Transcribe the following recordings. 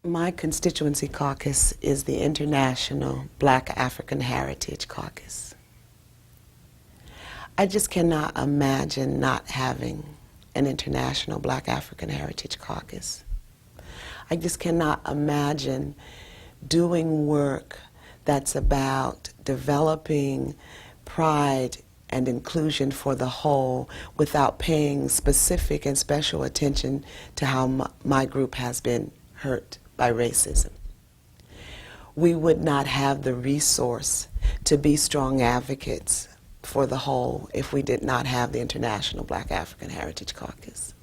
My Constituency Caucus is the International Black African Heritage Caucus. I just cannot imagine not having an International Black African Heritage Caucus. I just cannot imagine doing work that's about developing pride and inclusion for the whole without paying specific and special attention to how my group has been hurt by racism. We would not have the resource to be strong advocates for the whole if we did not have the International Black African Heritage Caucus.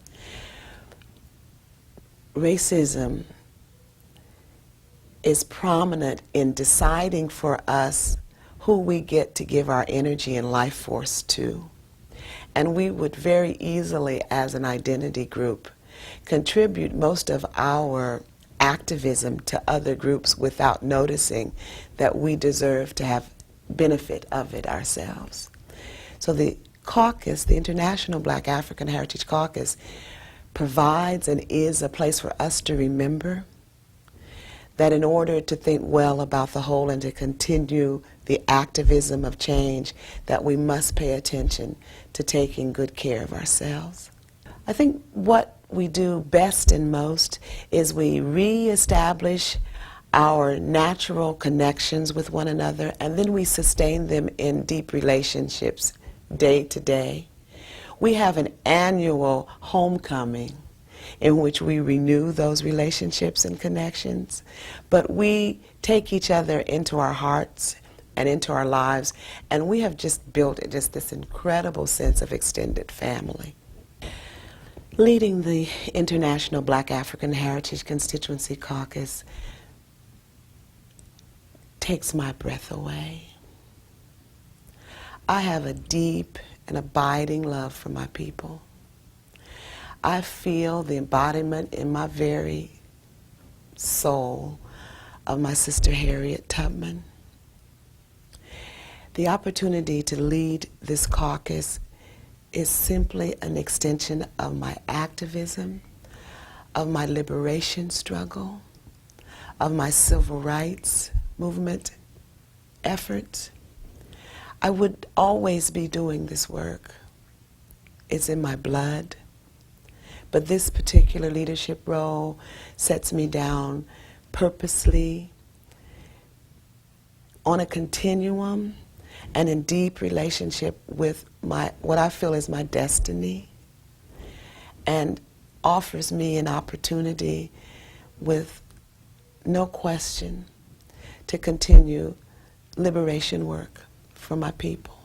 Racism is prominent in deciding for us who we get to give our energy and life force to. And we would very easily, as an identity group, contribute most of our activism to other groups without noticing that we deserve to have benefit of it ourselves. So the caucus, the International Black African Heritage Caucus, provides and is a place for us to remember that in order to think well about the whole and to continue the activism of change, that we must pay attention to taking good care of ourselves. I think what we do best and most is we reestablish our natural connections with one another, and then we sustain them in deep relationships day to day. We have an annual homecoming in which we renew those relationships and connections, but we take each other into our hearts and into our lives, and we have just built just this incredible sense of extended family. Leading the International Black African Heritage Constituency Caucus takes my breath away. I have a deep and abiding love for my people. I feel the embodiment in my very soul of my sister Harriet Tubman. The opportunity to lead this caucus is simply an extension of my activism, of my liberation struggle, of my civil rights movement efforts. I would always be doing this work. It's in my blood. But this particular leadership role sets me down purposely on a continuum and in deep relationship with what I feel is my destiny, and offers me an opportunity with no question to continue liberation work for my people.